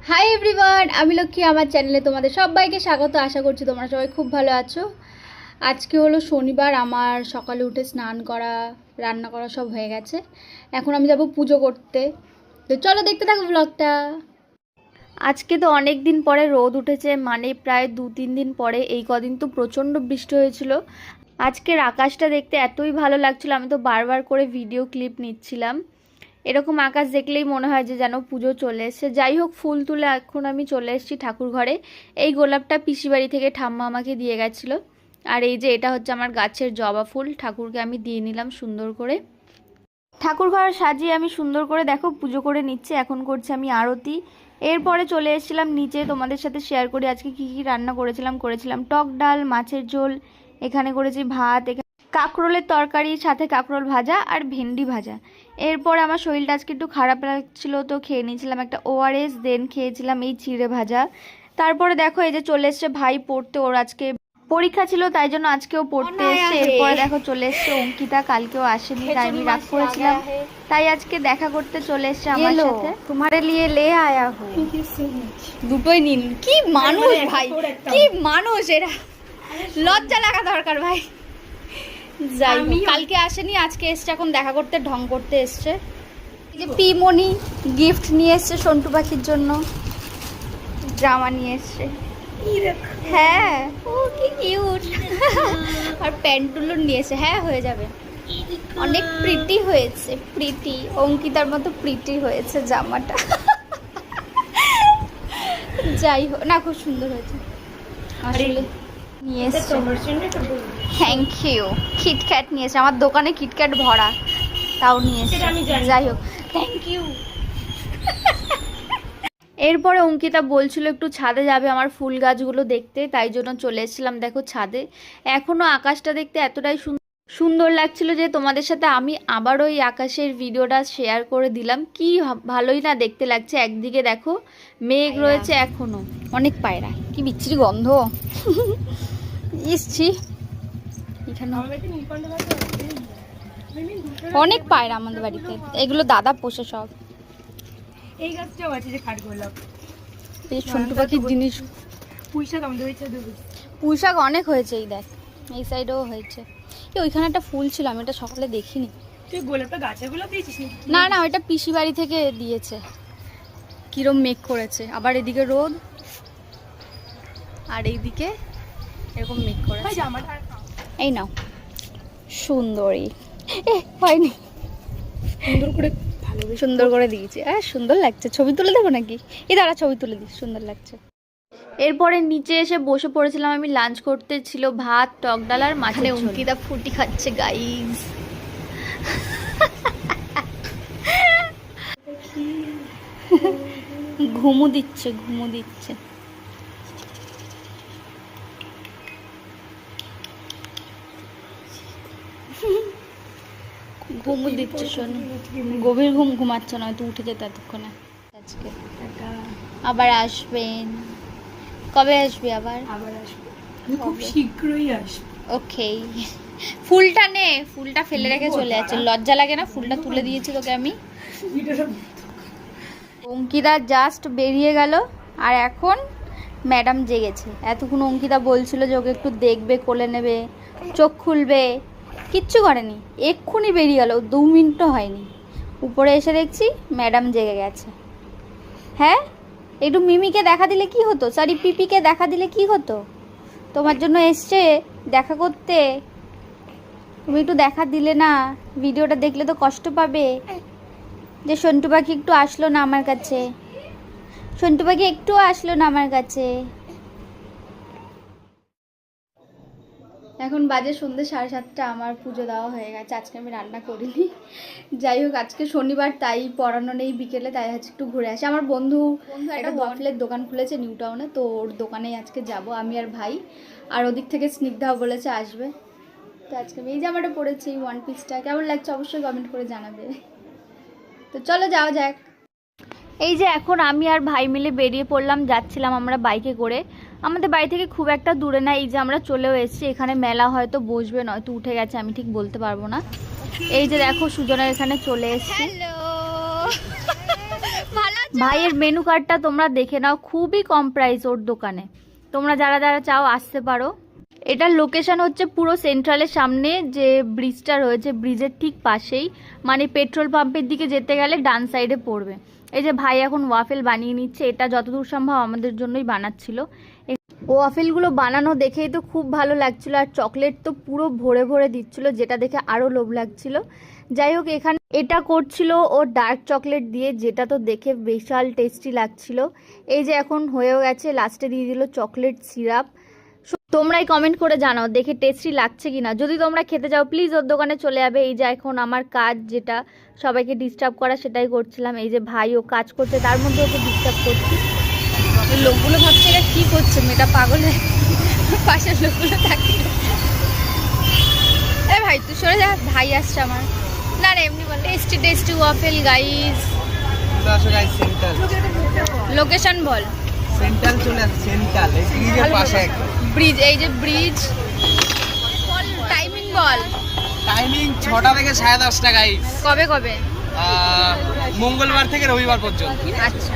Hi everyone, আমি লক্ষ্মী। আমার চ্যানেলে তোমাদের সবাইকে স্বাগত। আশা করছি তোমরা সবাই খুব ভালো আছো। আজকে হলো শনিবার। আমার সকালে উঠে স্নান করা, রান্না করা সব হয়ে গেছে। এখন আমি যাব পুজো করতে। তো চলো দেখতে থাকো ব্লগটা। আজকে তো অনেক দিন পরে রোদ উঠেছে, মানে প্রায় 2-3 দিন পরে। এই কদিন তো প্রচণ্ড বৃষ্টি হয়েছিল। আজকের আকাশটা দেখতে এতই ভালো লাগছিল, আমি তো বারবার করে ভিডিও ক্লিপ নিচ্ছিলাম। এরকম আকাশ দেখলেই মনে হয় যে যেন পুজো চলে এসছে। যাই হোক, ফুল তুলে এখন আমি চলে এসেছি ঠাকুর ঘরে। এই গোলাপটা পিসি বাড়ি থেকে ঠাম্মা আমাকে দিয়ে গেছিলো। আর এই যে এটা হচ্ছে আমার গাছের জবা ফুল, ঠাকুরকে আমি দিয়ে নিলাম সুন্দর করে। ঠাকুর ঘর সাজিয়ে আমি সুন্দর করে দেখো পুজো করে নিচ্ছি। এখন করছি আমি আরতি। এরপরে চলে এসেছিলাম নিচে, তোমাদের সাথে শেয়ার করি আজকে কি কি রান্না করেছিলাম টক ডাল, মাছের ঝোল, এখানে করেছি ভাত, কাঁকরোলের তরকারি, সাথে কাঁকরোল ভাজা আর ভেন্ডি ভাজা। এরপর আমার শরীরটা আজকে একটু খারাপ লাগছিল, তো খেয়ে নিয়েছিলাম একটা ওআরএস, দেন খেয়েছিলাম এই চিড়ে ভাজা। তারপরে দেখো এই যে চলে এসছে ভাই পড়তে, ওর আজকে পরীক্ষা ছিল তাই জন্য আজকেও পড়তে এসছে। এরপরে দেখো চলে এসছে অঙ্কিতা, কালকেও আসেনি তাই আমি রাগ করেছিলাম, তাই আজকে দেখা করতে চলে এসছে আমার সাথে। তোমারে লিয়ে লে আয়া হো, দুটোই নিন। কি মানুষ ভাই, কি মানুষ এরা, লজ্জা লাগা দরকার ভাই। যাই হোক, কালকে আসেনি, আজকে এসছে, এখন দেখা করতে ঢং করতে এসছে। এই যে পিমনি গিফট নিয়ে এসছে সন্টু পাখির জন্য, জামা নিয়ে এসছে। হ্যাঁ, ও কি কিউট। আর প্যান্টগুলো নিয়ে এসে, হ্যাঁ হয়ে যাবে। অনেক প্রিটি হয়েছে, প্রিটি, অঙ্কিতার মতো প্রিটি হয়েছে জামাটা। যাই হোক না, খুব সুন্দর হয়েছে আসলে। নিয়ে এসছে, থ্যাংক ইউ। কিটক্যাট নিয়েছে, আমার দোকানে কিটক্যাট ভরা, তাও নিয়ে এসছে। যাই হোক, থ্যাংক ইউ। এরপরে অঙ্কিতা বলছিল একটু ছাদে যাবে আমার ফুল গাছগুলো দেখতে, তাই জন্য চলে এসেছিলাম দেখো ছাদে। এখনও আকাশটা দেখতে এতটাই সুন্দর লাগছিল যে তোমাদের সাথে আমি আবারও এই আকাশের ভিডিওটা শেয়ার করে দিলাম। কি ভালোই না দেখতে লাগছে। একদিকে দেখো মেঘ রয়েছে এখনো, অনেক পায়রা, কি বিচ্ছিরি গন্ধ। ইসছি, এখানে অনেক পায়রা আমাদের বাড়িতে, এগুলো দাদা পোষে সব। এই গাছটাও আছে যে কাঠগোলাপ, এই সন্টু পাখির জিনিস। পুঁইশাক আমাদের হয়েছে, পুঁইশাক অনেক হয়েছে, এই দেখ এই সাইডেও হয়েছে। ওইখানে একটা ফুল ছিল, আমি এটা সকালে দেখিনি। তুই গোলাপটা গাছের গোলাপ দিয়েছিস? না না, ওইটা পিসি বাড়ি থেকে দিয়েছে। কিরম মেঘ করেছে, আবার এদিকে রোদ আর এইদিকে এরকম মেঘ করেছে। এই নাও সুন্দরী, এ হয়নি, সুন্দর করে সুন্দর করে দিয়েছে। সুন্দর লাগছে, ছবি তুলে দেবো নাকি? এই দাঁড়া, ছবি তুলে দিই, সুন্দর লাগছে। এরপরে নিচে এসে বসে পড়েছিলাম আমি লাঞ্চ করতে। ছিল ভাত, টক ডাল আর মাছের ঝোল। অঙ্কিতা ফুটি খাচ্ছে গাইস। ঘুমু দিচ্ছে, ঘুমু দিচ্ছে। ঘুমু দিচ্ছে, শোনো, গভীর ঘুম ঘুমাচ্ছে না, তুই উঠে যেতে এতক্ষণে। আজকে আবার আসবেন? কবে আসবি আবার? আবার আসবে, খুব শীঘ্রই আসবে। ওকে, ফুলটা নে, ফুলটা ফেলে রেখে চলে যাচ্ছে, লজ্জা লাগে না? ফুলটা তুলে দিয়েছি তোকে আমি। অঙ্কিতা জাস্ট বেরিয়ে গেল আর এখন ম্যাডাম জেগেছে। এতক্ষণ অঙ্কিতা বলছিল যে ওকে একটু দেখবে, কোলে নেবে, চোখ খুলবে, কিচ্ছু করেনি। এক্ষুনি বেরিয়ে গেল, 2 মিনিটও হয়নি। উপরে এসে দেখছি ম্যাডাম জেগে গেছে। হ্যাঁ, একটু মিমিকে দেখা দিলে কি হতো, সরি পিপিকে দেখা দিলে কি হতো? তোমার জন্য এসছে দেখা করতে, তুমি একটু দেখা দিলে না। ভিডিওটা দেখলে তো কষ্ট পাবে যে সন্টু পাখি একটু আসলো না আমার কাছে, সন্টু পাখি একটু আসলো না আমার কাছে। এখন বাজে সন্ধ্যে 7:30, আমার পুজো দেওয়া হয়ে গেছে। আজকে আমি রান্না করিনি। যাই হোক, আজকে শনিবার তাই পড়ানো নেই বিকেলে, তাই আজকে একটু ঘুরে আসি। আমার বন্ধু একটা ওয়াফলের দোকান খুলেছে নিউ টাউনে, তো ওর দোকানেই আজকে যাব আমি আর ভাই। আর ওদিক থেকে স্নিগ্ধাও বলেছে আসবে। তো আজকে আমি এই জামাটা পরেছি, এই 1 পিসটা কেমন লাগছে অবশ্যই কমেন্ট করে জানাবে। তো চলো যাওয়া যাক। এই যে এখন আমি আর ভাই মিলে বেরিয়ে পড়লাম, যাচ্ছিলাম আমরা বাইকে করে। আমাদের বাড়ি থেকে খুব একটা দূরে না, এই যে আমরা চলেও এসেছি। এখানে মেলা হয়তো বসবে, নয়তো উঠে গেছে, আমি ঠিক বলতে পারবো না। এই যে দেখো সুজনের এখানে চলে এসেছি। হ্যালো, ভালো ভাইয়ের মেনু কার্ডটা তোমরা দেখে নাও, খুবই কম প্রাইস ওর দোকানে। তোমরা যারা যারা চাও আসতে পারো। এটার লোকেশন হচ্ছে পুরো সেন্ট্রালের সামনে যে ব্রিজটা রয়েছে, ব্রিজের ঠিক পাশেই, মানে পেট্রোল পাম্পের দিকে যেতে গেলে ডান সাইডে পড়বে। এই যে ভাই এখন ওয়াফেল বানিয়ে নিচ্ছে, এটা যতদূর সম্ভব আমাদের জন্যই বানাচ্ছিল। ওয়াফেলগুলো বানানো দেখেই তো খুব ভালো লাগছিল, আর চকলেট তো পুরো ভরে ভরে দিচ্ছিল, যেটা দেখে আরও লোভ লাগছিল। যাই হোক, এখানে এটা করছিল ও ডার্ক চকলেট দিয়ে, যেটা তো দেখে বিশাল টেস্টি লাগছিল। এই যে এখন হয়েও গেছে, লাস্টে দিয়ে দিল চকলেট সিরাপ। তোমরাই কমেন্ট করে জানাও দেখে টেস্টি লাগছে কিনা। যদি তোমরা খেতে যাও প্লিজ ওর দোকানে চলে যাবে। এই যে এখন আমার কাজ, যেটা সবাইকে ডিস্টার্ব করা, সেটাই করছিলাম। এই যে ভাই ও কাজ করছে, তার মধ্যে ওকে ডিস্টার্ব করছি। লোকগুলো ভাবছে এটা কী করছে, মেয়েটা পাগল হয়ে, পাশের লোকগুলো থাকে। এ ভাই তুই সরে যা, ভাই আসছে আমার। না রে এমনি বল, tasty tasty waffle guys. Location বল। সেন্ট্রাল চলে আসছে, সেন্ট্রাল এই ব্রিজের পাশে একদম। ব্রিজ, এই যে ব্রিজ। বল টাইমিং বল। টাইমিং 6টা থেকে 10:30 গাইস। কবে কবে? মঙ্গলবার থেকে রবিবার পর্যন্ত। আচ্ছা,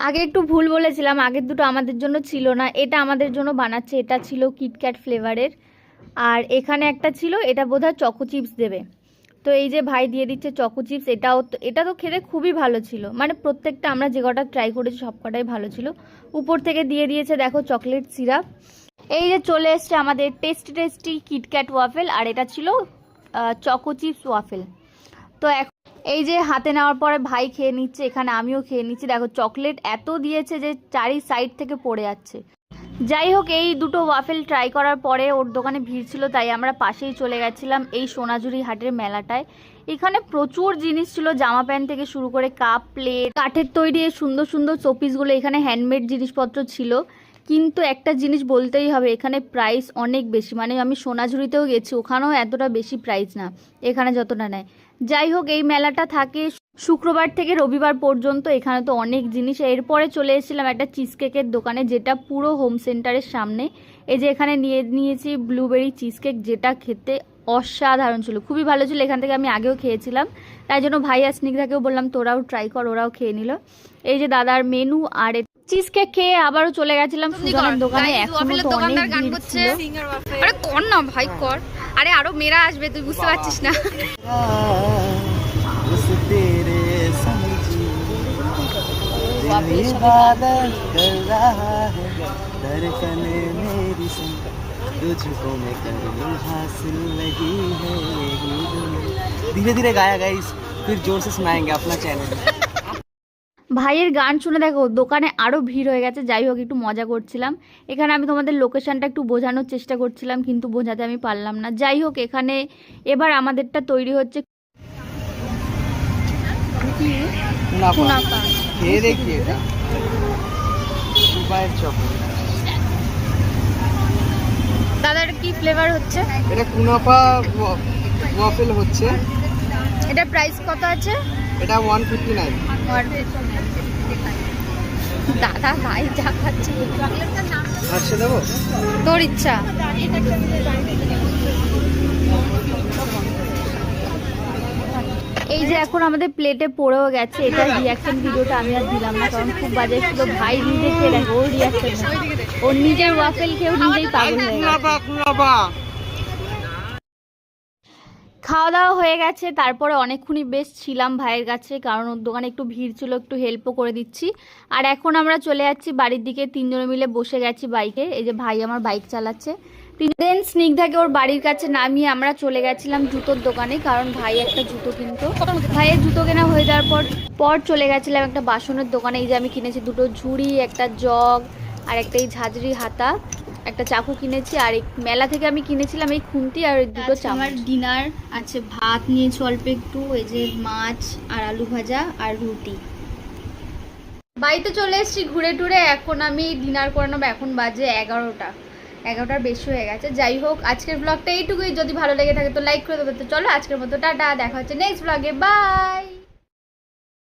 আগে একটু ভুল বলেছিলাম, আগের দুটো আমাদের জন্য ছিল না, এটা আমাদের জন্য বানাচ্ছে। এটা ছিল কিটক্যাট ফ্লেভারের, আর এখানে একটা ছিল, এটা বোধহয় চকো চিপস দেবে। তো এই যে ভাই দিয়ে দিচ্ছে চকো চিপস। এটা তো খেতে খুবই ভালো ছিল, মানে প্রত্যেকটা আমরা যে কটা ট্রাই করেছি সব কটাই ভালো ছিল। উপর থেকে দিয়ে দিয়েছে দেখো চকলেট সিরাপ। এই যে চলে এসছে আমাদের টেস্টি টেস্টি কিটক্যাট ওয়াফেল, আর এটা ছিল চকো চিপস ওয়াফেল। তো এই যে হাতে নেওয়ার পরে ভাই খেয়ে নিচ্ছে, এখানে আমিও খেয়ে নিচ্ছি। দেখো চকলেট এত দিয়েছে যে চারি সাইড থেকে পড়ে যাচ্ছে। যাই হোক, এই দুটো ওয়াফেল ট্রাই করার পরে ওর দোকানে ভিড় ছিল, তাই আমরা পাশেই চলে গেছিলাম এই সোনাঝুরি হাটের মেলাটায়। এখানে প্রচুর জিনিস ছিল, জামা প্যান্ট থেকে শুরু করে কাপ প্লেট, কাঠের তৈরি এই সুন্দর সুন্দর শোপিসগুলো, এখানে হ্যান্ডমেড জিনিসপত্র ছিল। কিন্তু একটা জিনিস বলতেই হবে, এখানে প্রাইস অনেক বেশি। মানে আমি সোনাঝুরিতেও গেছি, ওখানেও এতটা বেশি প্রাইস না এখানে যতটা নেয়। যাই হোক, এই মেলাটা থাকে শুক্রবার থেকে রবিবার পর্যন্ত। এখানে তো অনেক জিনিস। এরপরে চলে এসেছিলাম একটা চিজ কেকের দোকানে, যেটা পুরো হোম সেন্টারের সামনে। এই যে এখানে নিয়েছি ব্লুবেরি চিজ কেক, যেটা খেতে অসাধারণ ছিল, খুবই ভালো ছিল। এখান থেকে আমি আগেও খেয়েছিলাম, তাই জন্য ভাই আর স্নিগ্ধাকেও বললাম তোরাও ট্রাই কর, ওরাও খেয়ে নিল। এই যে দাদার মেনু, আর চিজ কেক খেয়ে আবারও চলে গেছিলাম সুজনের দোকানে। এখনো তো অনেক ভিড় ছিল। আরে কর না ভাই, কর। আরে আরো মেয়েরা আসবে, তুই বুঝতে পারছিস না। धीरे धीरे गाया गाइस, फिर जोर से सुनाएंगे अपना चैनल। ভাইয়ের গান শুনে দেখো দোকানে আরও ভিড় হয়ে গেছে। যাই হোক, একটু মজা করছিলাম। এখানে আমি তোমাদের লোকেশনটা একটু বোঝানোর চেষ্টা করছিলাম, কিন্তু বোঝাতে আমি পারলাম না। যাই হোক, এখানে এবার আমাদেরটা তৈরি হচ্ছে কুনাফা। খেয়ে দেখি এটা দুবাইয়ের চকলেট। দাদার কি ফ্লেভার হচ্ছে? এটা কুনাফা ওয়াফেল হচ্ছে। এটা প্রাইস কত আছে? এটা 159। দাদা ভাই যা খাচ্ছে, আচ্ছা দেবো, তোর ইচ্ছা। এই যে এখন আমাদের প্লেটে পড়েও গেছে। এটার রিয়াকশন ভিডিওটা আমি আর দিলাম না, কারণ খুব বাজে ছিল। ভাই নিজে খেয়ে দেখো, ওর রিয়াকশন, ওর নিজের ওয়াফেল খেয়েও নিজেই পাগল হয়ে গেছে। খাওয়া দাওয়া হয়ে গেছে, তারপরে অনেকক্ষণই বেশ ছিলাম ভাইয়ের কাছে, কারণ ওর দোকানে একটু ভিড় ছিল, একটু হেল্পও করে দিচ্ছি। আর এখন আমরা চলে যাচ্ছি বাড়ির দিকে, তিনজনে মিলে বসে গেছি বাইকে। এই যে ভাই আমার বাইক চালাচ্ছে। দেন স্নিগ্ধাকে ওর বাড়ির কাছে নামিয়ে আমরা চলে গেছিলাম জুতোর দোকানে, কারণ ভাই একটা জুতো কিনতো। ভাইয়ের জুতো কেনা হয়ে যাওয়ার পর চলে গেছিলাম একটা বাসনের দোকানে। এই যে আমি কিনেছি দুটো ঝুড়ি, একটা জগ, আর একটা এই ঝাঁঝরি হাতা, একটা চাকু কিনেছি। আর এই মেলা থেকে আমি কিনেছিলাম এই খুন্তি আর দুটো চামচ। আমার ডিনার আছে, ভাত নিয়েছি অল্প একটু, এই যে মাছ আর আলু ভাজা আর রুটি। বাড়িতে চলে এসেছি ঘুরে টুরে, এখন আমি ডিনার করে নেবো। এখন বাজে 11টার বেশি হয়ে গেছে। যাই হোক, আজকের ব্লগটা এইটুকুই। যদি ভালো লেগে থাকে তো লাইক করে দেবে। তো চলো আজকের মতো টাটা, দেখা হচ্ছে নেক্সট ব্লগে, বাই।